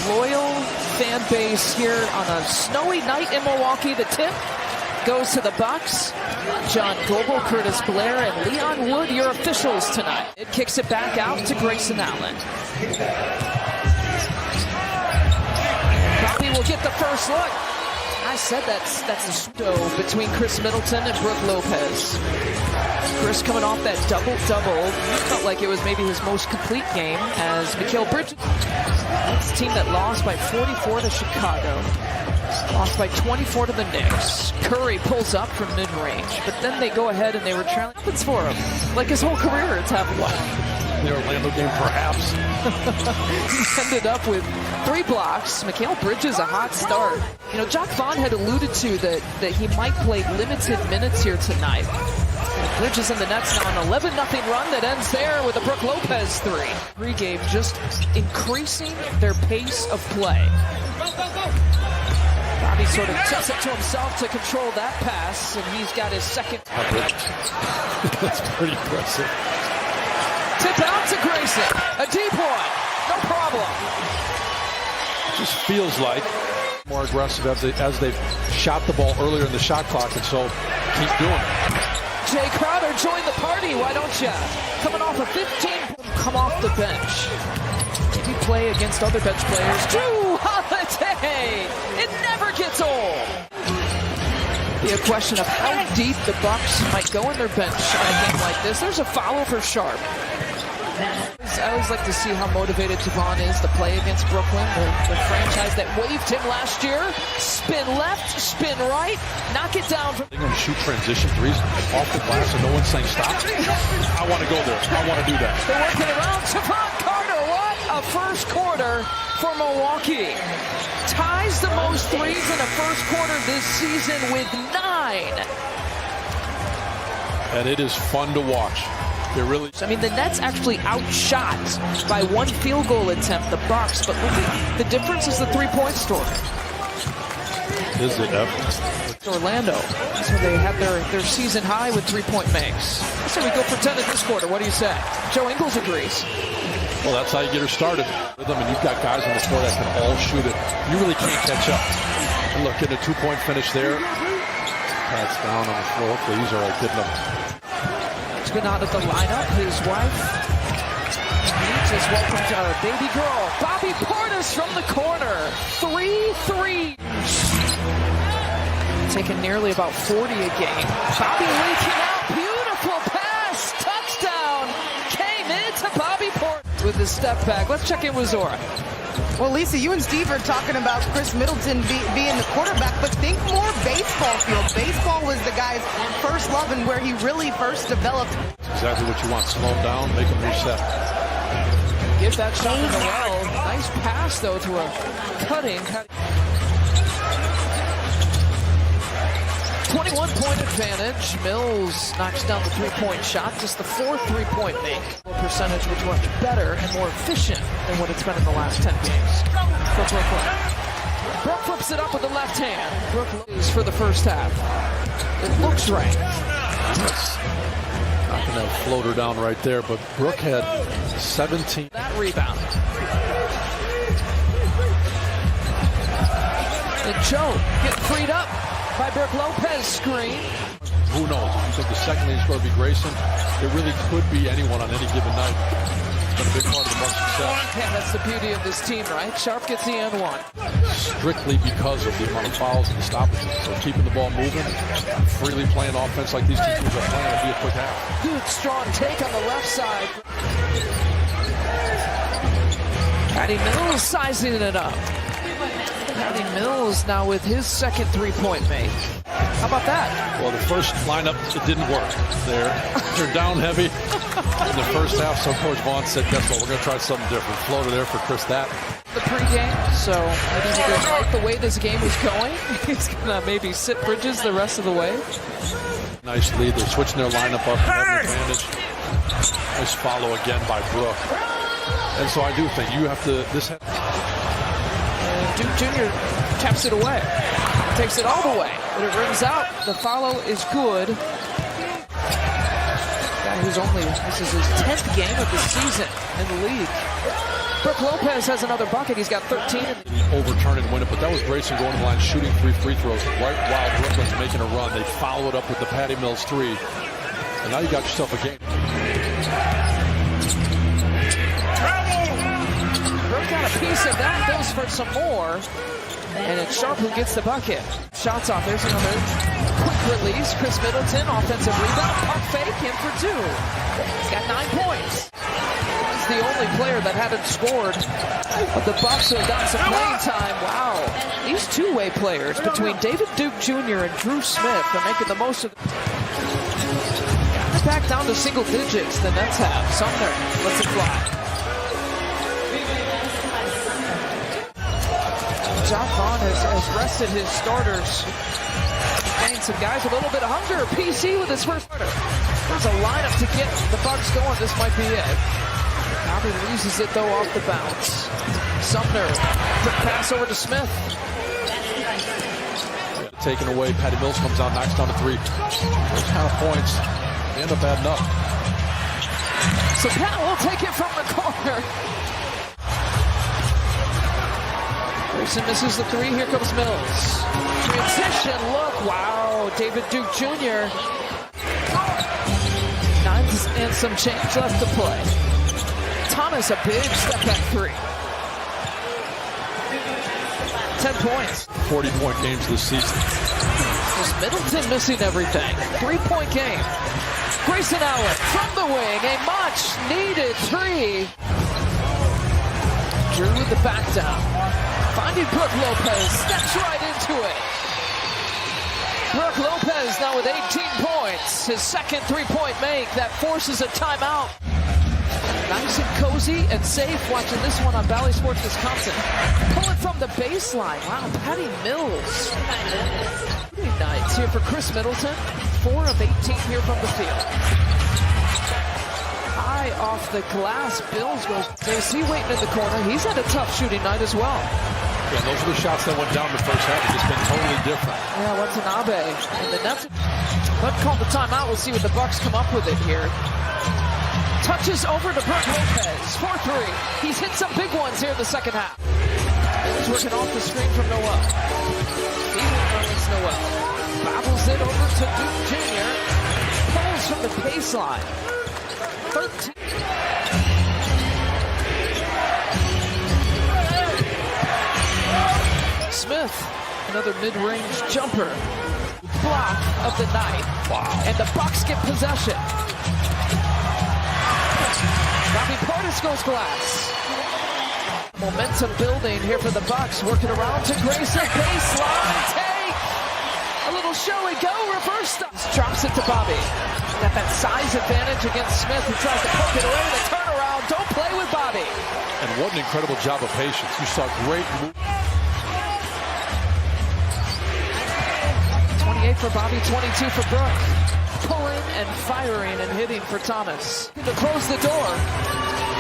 loyal fan base here on a snowy night in Milwaukee. The tip goes to the Bucks. John Goebel, Curtis Blair, and Leon Wood, your officials tonight. It kicks it back out to Grayson Allen. Bobby will get the first look. I said that's a stow between Chris Middleton and Brook Lopez. Chris coming off that double-double. Felt like it was maybe his most complete game as Mikal Bridges. That's a team that lost by 44 to Chicago. Lost by 24 to the Knicks. Curry pulls up from mid-range, but then they go ahead and they were trailing. Happens for him. Like his whole career, it's happened. The Orlando game, perhaps. He ended up with 3 blocks. Mikal Bridges, a hot start. You know, Jacques Vaughn had alluded to that he might play limited minutes here tonight. Bridges and the Nets now an 11-0 run that ends there with a Brook Lopez 3. Pre-game just increasing their pace of play. Bobby sort of tips it to himself to control that pass, and he's got his second. That's pretty impressive. Tip out to Grayson. A deep one. No problem. Just feels like more aggressive as they've shot the ball earlier in the shot clock, and so keep doing it. Jay Crowder joined the party, why don't you? Coming off a 15, come off the bench. Maybe play against other bench players. Drew Holiday! It never gets old. Be a question of how deep the Bucks might go in their bench on a game like this. There's a foul for Sharp. I always like to see how motivated Javon is to play against Brooklyn, the franchise that waived him last year. Spin left, spin right, knock it down. They're going to shoot transition threes off the glass and no one's saying stop. I want to go there. I want to do that. They're working around Javon Carter. What a first quarter for Milwaukee. Ties the most threes in a first quarter this season with 9. And it is fun to watch. I mean, the Nets actually outshot by 1 field goal attempt the Bucks, but look at the difference is the 3-point story. Is it ever? Orlando, so they had their season high with 3-point makes. So we go for 10 in this quarter. What do you say? Joe Ingles agrees. Well, that's how you get her started with them, and you've got guys on the floor that can all shoot it. You really can't catch up. And look, at a 2-point finish there. That's down on the floor. These are all good enough. Been out of the lineup, his wife just welcomed our baby girl, Bobby Portis from the corner. 3 threes. Taking nearly about 40 a game. Bobby leaking out, beautiful pass, touchdown. Came into Bobby Portis with his step back. Let's check in with Zora. Well, Lisa, you and Steve are talking about Chris Middleton being the quarterback, but think more baseball field. Baseball was the guy's first love and where he really first developed. Exactly what you want. Slow him down, make him reset. Give that shot in the well. Nice pass, though, to a cutting. 21-point advantage. Mills knocks down the 3-point shot. Just the 4th 3-point make. Percentage was much better and more efficient than what it's been in the last 10 games for Brooklyn. Brook flips it up with the left hand. Brook loses for the first half. It looks right. Not going to float her down right there, but Brook had 17. That rebound. And Joe getting freed up by Brook Lopez screen. Who knows? If you think the second lead is going to be Grayson, it really could be anyone on any given night. It's been a big part of the Bucks' success. Yeah, that's the beauty of this team, right? Sharp gets the and 1. Strictly because of the amount of fouls and the stoppages. So keeping the ball moving, freely playing offense like these two teams are playing, it'll be a quick half. Good, strong take on the left side. Patty Mills sizing it up. Patty Mills now with his second 3-point make. How about that? Well, the first lineup, it didn't work. They're down heavy in the first half, so Coach Vaughn said, guess what, we're going to try something different. Floater there for Chris that. The pregame, so maybe he doesn't like the way this game is going. He's going to maybe sit Bridges the rest of the way. Nice lead. They're switching their lineup up and have an advantage. Nice follow again by Brook. And so I do think you have to, Duke Jr. taps it away. Takes it all the way. But it rings out. The follow is good. Guy who's this is his 10th game of the season in the league. Brooke Lopez has another bucket. He's got 13. Overturn and win it, but that was Grayson going to the line, shooting 3 free throws right while Brooklyn's making a run. They follow it up with the Patty Mills 3. And now you got yourself a game. Brooke got a piece of that, goes for some more. And it's Sharp who gets the bucket. Shots off. There's another quick release. Chris Middleton, offensive rebound. Pump fake, in for 2. He's got 9 points. He's the only player that hadn't scored. But the Bucks have gotten some playing time. Wow. These two-way players between David Duke Jr. and Drew Smith are making the most of it. Got it back down to single digits. The Nets have. Sumner lets it fly. John Vaughn has rested his starters. Gained some guys with a little bit of hunger. PC with his first starter. There's a lineup to get the Bucks going. This might be it. Bobby loses it though off the bounce. Sumner, quick pass over to Smith. Taken away. Patty Mills comes out, knocks down to 3. Those kind of points end up adding up. So Pat will take it from the corner. Grayson misses the 3. Here comes Mills. Transition look. Wow. David Duke Jr. 9 and some change left to play. Thomas, a big step back 3. 10 points. 40-point games this season. Just Middleton missing everything. 3-point game. Grayson Allen from the wing. A much-needed 3. Drew with the back down. Finding Brooke Lopez, steps right into it. Brooke Lopez now with 18 points. His second 3-point make that forces a timeout. Nice and cozy and safe watching this one on Valley Sports Wisconsin. Pulling from the baseline. Wow, Patty Mills. Pretty nice here for Chris Middleton. 4 of 18 here from the field. High off the glass. Bills goes. JC waiting in the corner. He's had a tough shooting night as well. Yeah, those are the shots that went down the first half. It's just been totally different. Yeah, Watanabe. And the Nets. Let's call the timeout. We'll see what the Bucks come up with it here. Touches over to Brooke Lopez. 4-3. He's hit some big ones here in the second half. He's working off the screen from Noel. Noel. Babbles it over to Duke Jr. Pulls from the baseline. 13. Smith, another mid-range jumper. Block of the night. Wow. And the Bucks get possession. Bobby Portis goes glass. Momentum building here for the Bucks. Working around to Grayson. Baseline take. A little show and go. Reverse stop. Drops it to Bobby. Got that size advantage against Smith, who tries to poke it away. The turnaround. Don't play with Bobby. And what an incredible job of patience. You saw great move. 28 for Bobby, 22 for Brooke. Pulling and firing and hitting for Thomas. To close the door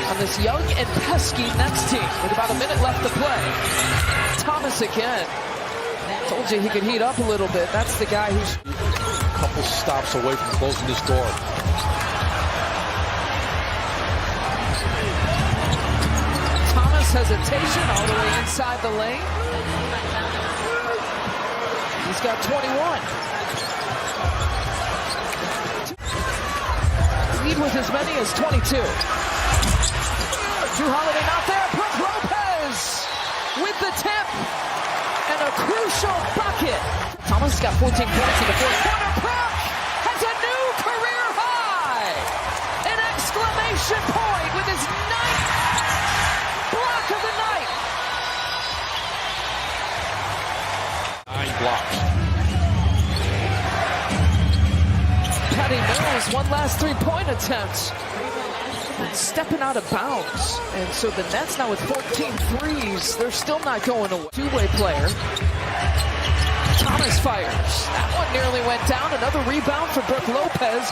on this young and pesky Nets team with about a minute left to play. Thomas again. Told you he could heat up a little bit. That's the guy who's a couple stops away from closing this door. Thomas hesitation all the way inside the lane. He's got 21. Lead with as many as 22. Drew Holiday not there. Brooke Lopez with the tip. And a crucial bucket. Thomas got 14 points in the fourth quarter. Brooke has a new career high. An exclamation point with his 9th block of the night. 9 blocks. Patty Mills, one last 3-point attempt. Stepping out of bounds. And so the Nets now with 14 threes. They're still not going away. Two-way player. Thomas fires. That one nearly went down. Another rebound for Brooke Lopez.